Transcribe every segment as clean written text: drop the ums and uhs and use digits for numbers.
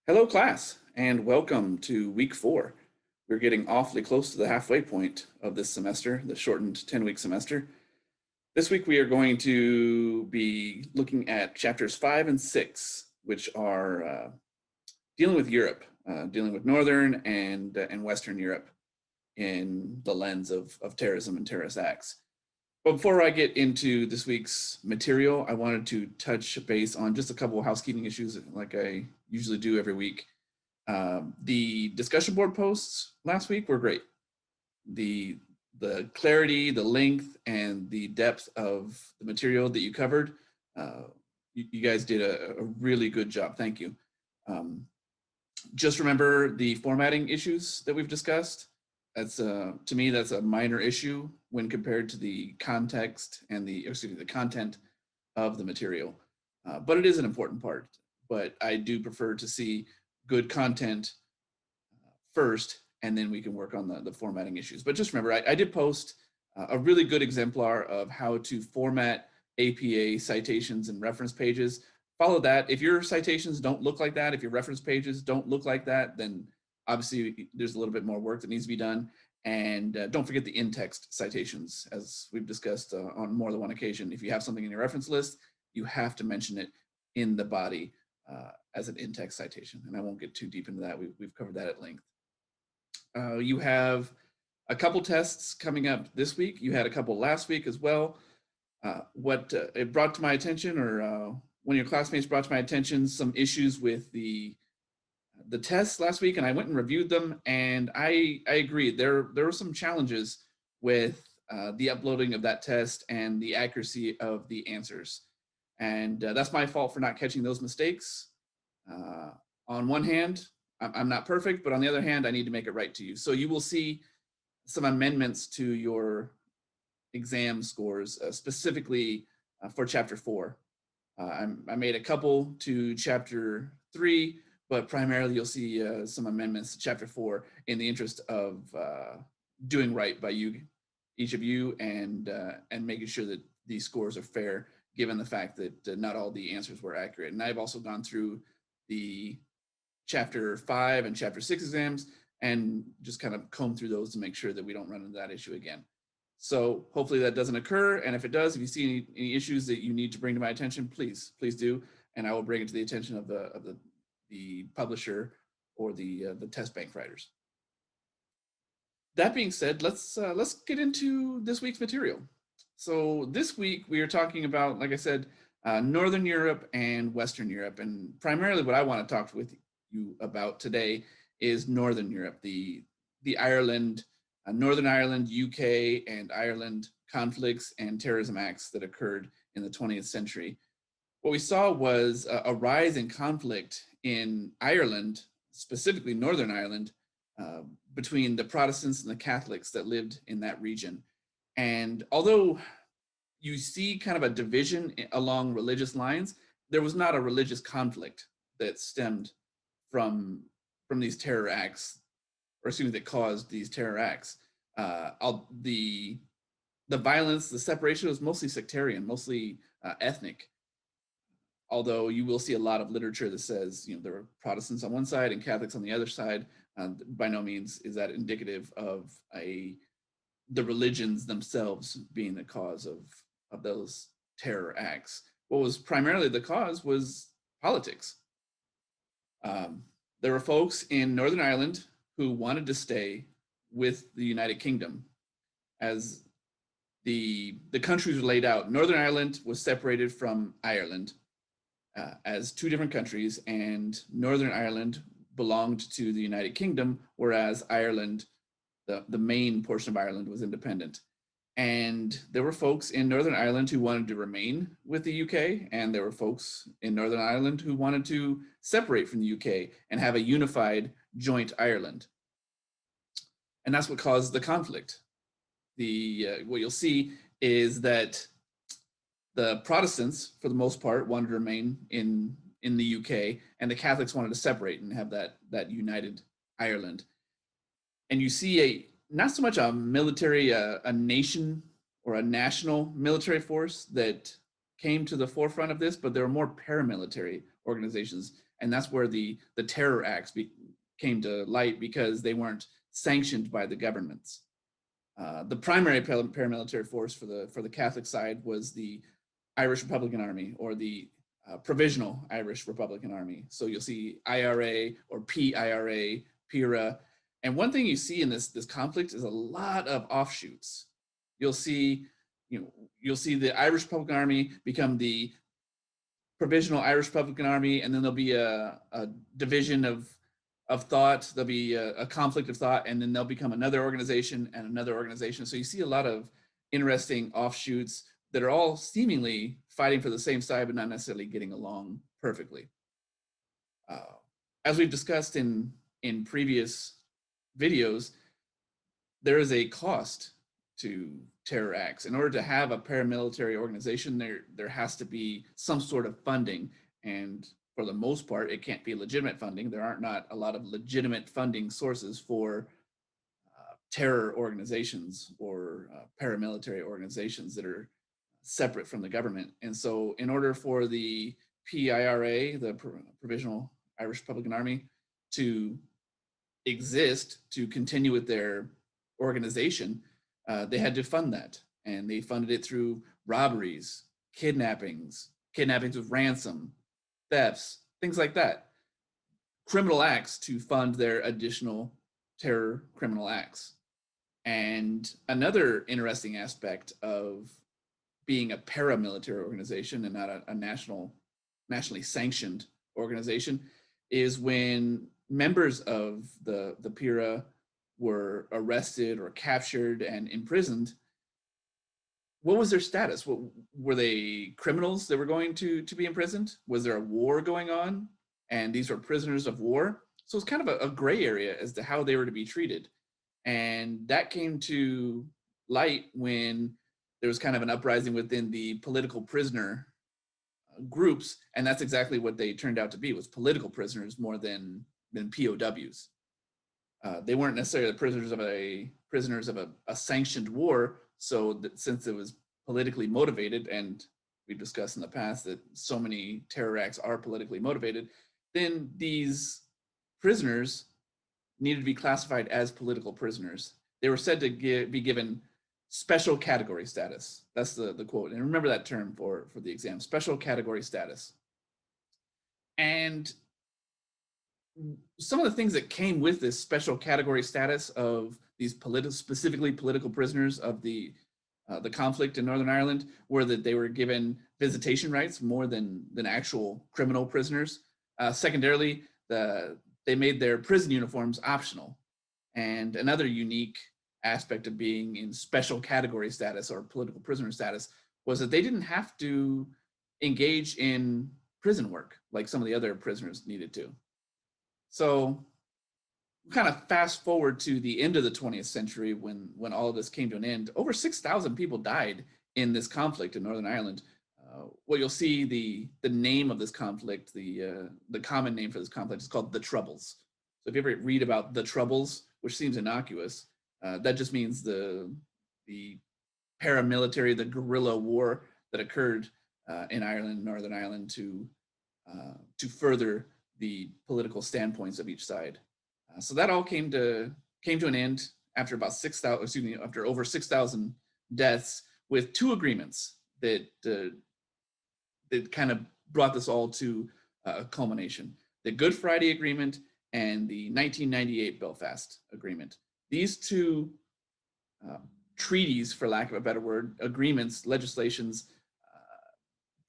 Hello, class, and welcome to week 4. We're getting awfully close to the halfway point of this semester, the shortened 10-week semester. This week we are going to be looking at chapters 5 and 6, which are dealing with Europe, dealing with Northern and Western Europe in the lens of terrorism and terrorist acts. But before I get into this week's material, I wanted to touch base on just a couple of housekeeping issues like I usually do every week. The discussion board posts last week were great. The clarity, the length, and the depth of the material that you covered, you guys did a really good job. Thank you. Just remember the formatting issues that we've discussed. That's to me, that's a minor issue when compared to the context and the content of the material. But it is an important part. But I do prefer to see good content first, and then we can work on the formatting issues. But just remember, I did post a really good exemplar of how to format APA citations and reference pages. Follow that. If your citations don't look like that, if your reference pages don't look like that, then obviously there's a little bit more work that needs to be done. And don't forget the in-text citations, as we've discussed on more than one occasion. If you have something in your reference list, you have to mention it in the body as an in-text citation. And I won't get too deep into that. We've covered that at length. You have a couple tests coming up this week. You had a couple last week as well. What it brought to my attention, or one of your classmates brought to my attention, some issues with the tests last week, and I went and reviewed them, and I agree. There were some challenges with the uploading of that test and the accuracy of the answers. And that's my fault for not catching those mistakes. On one hand, I'm not perfect, but on the other hand, I need to make it right to you. So you will see some amendments to your exam scores, specifically for chapter 4. I made a couple to chapter 3, but primarily you'll see some amendments to chapter 4 in the interest of doing right by you, each of you, and making sure that these scores are fair, given the fact that not all the answers were accurate. And I've also gone through the chapter 5 and chapter 6 exams and just kind of comb through those to make sure that we don't run into that issue again. So hopefully that doesn't occur. And if it does, if you see any issues that you need to bring to my attention, please do. And I will bring it to the attention of the publisher or the test bank writers. That being said, let's get into this week's material. So this week we are talking about, like I said, Northern Europe and Western Europe. And primarily what I want to talk with you about today is Northern Europe, the Ireland, Northern Ireland, UK, and Ireland conflicts and terrorism acts that occurred in the 20th century. What we saw was a rise in conflict in Ireland, specifically Northern Ireland, between the Protestants and the Catholics that lived in that region. And although you see kind of a division along religious lines, there was not a religious conflict that stemmed from these terror acts, or excuse me, that caused these terror acts. The violence, the separation was mostly sectarian, mostly ethnic. Although you will see a lot of literature that says, there were Protestants on one side and Catholics on the other side. By no means is that indicative of the religions themselves being the cause of those terror acts. What was primarily the cause was politics. There were folks in Northern Ireland who wanted to stay with the United Kingdom. As the countries were laid out, Northern Ireland was separated from Ireland as two different countries, and Northern Ireland belonged to the United Kingdom, whereas Ireland, the main portion of Ireland, was independent. And there were folks in Northern Ireland who wanted to remain with the UK, and there were folks in Northern Ireland who wanted to separate from the UK and have a unified joint Ireland. And that's what caused the conflict. What you'll see is that the Protestants, for the most part, wanted to remain in the UK, and the Catholics wanted to separate and have that united Ireland. And you see not so much a military, a nation or a national military force that came to the forefront of this, but there were more paramilitary organizations And that's where the terror acts came to light, because they weren't sanctioned by the governments. The primary paramilitary force for the Catholic side was the Irish Republican Army, or the Provisional Irish Republican Army. So you'll see IRA or PIRA, PIRA. And one thing you see in this conflict is a lot of offshoots. You'll see the Irish Republican Army become the Provisional Irish Republican Army, and then there'll be a division of thought. There'll be a conflict of thought, and then they'll become another organization and another organization. So you see a lot of interesting offshoots that are all seemingly fighting for the same side, but not necessarily getting along perfectly. As we've discussed in previous videos, there is a cost to terror acts. In order to have a paramilitary organization, there has to be some sort of funding, and for the most part, it can't be legitimate funding. There aren't not a lot of legitimate funding sources for terror organizations or paramilitary organizations that are separate from the government. And so in order for the PIRA, the Provisional Irish Republican Army, to exist, to continue with their organization, they had to fund that. And they funded it through robberies, kidnappings with ransom, thefts, things like that. Criminal acts to fund their additional terror criminal acts. And another interesting aspect of being a paramilitary organization and not a nationally sanctioned organization is when members of the PIRA were arrested or captured and imprisoned, what was their status? Were they criminals that were going to be imprisoned? Was there a war going on and these were prisoners of war? So it's kind of a gray area as to how they were to be treated. And that came to light when there was kind of an uprising within the political prisoner groups, and that's exactly what they turned out to be, was political prisoners more than POWs. They weren't necessarily prisoners of a sanctioned war. So that since it was politically motivated, and we've discussed in the past that so many terror acts are politically motivated, then these prisoners needed to be classified as political prisoners. They were said to be given special category status. That's the quote. And remember that term for the exam, special category status. And some of the things that came with this special category status of these specifically political prisoners of the conflict in Northern Ireland were that they were given visitation rights more than actual criminal prisoners. Secondarily, they made their prison uniforms optional. And another unique aspect of being in special category status or political prisoner status was that they didn't have to engage in prison work like some of the other prisoners needed to. So kind of fast forward to the end of the 20th century when all of this came to an end. Over 6,000 people died in this conflict in Northern Ireland. Well, you'll see the name of this conflict, the common name for this conflict is called the Troubles. So if you ever read about the Troubles, which seems innocuous, that just means the paramilitary, the guerrilla war that occurred in Ireland, Northern Ireland, to further the political standpoints of each side. So that all came to an end after about after over 6,000 deaths, with two agreements that kind of brought this all to a culmination: the Good Friday Agreement and the 1998 Belfast Agreement. These two treaties, for lack of a better word, agreements, legislations,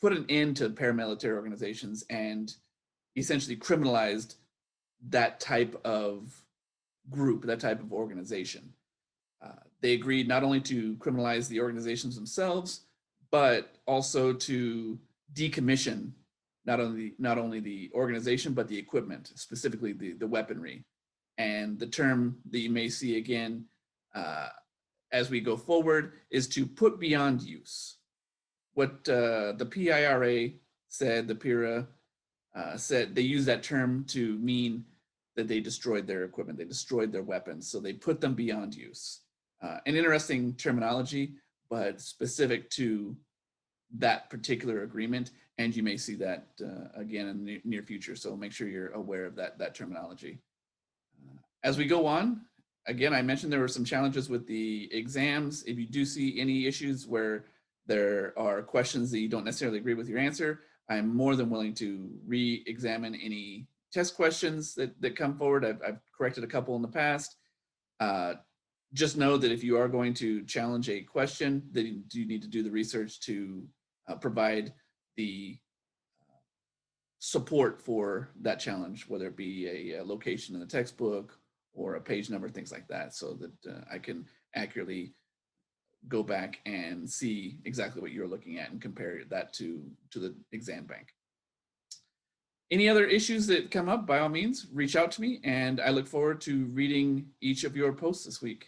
put an end to paramilitary organizations and essentially criminalized that type of group, that type of organization. They agreed not only to criminalize the organizations themselves, but also to decommission not only the organization, but the equipment, specifically the weaponry. And the term that you may see again as we go forward is to put beyond use. What the PIRA said, the PIRA said, they used that term to mean that they destroyed their equipment, they destroyed their weapons, so they put them beyond use. An interesting terminology, but specific to that particular agreement. And you may see that again in the near future. So make sure you're aware of that terminology. As we go on, again, I mentioned there were some challenges with the exams. If you do see any issues where there are questions that you don't necessarily agree with your answer, I'm more than willing to re-examine any test questions that come forward. I've corrected a couple in the past. Just know that if you are going to challenge a question, then you need to do the research to provide the support for that challenge, whether it be a location in the textbook or a page number, things like that, so that I can accurately go back and see exactly what you're looking at and compare that to the exam bank. Any other issues that come up, by all means, reach out to me, and I look forward to reading each of your posts this week.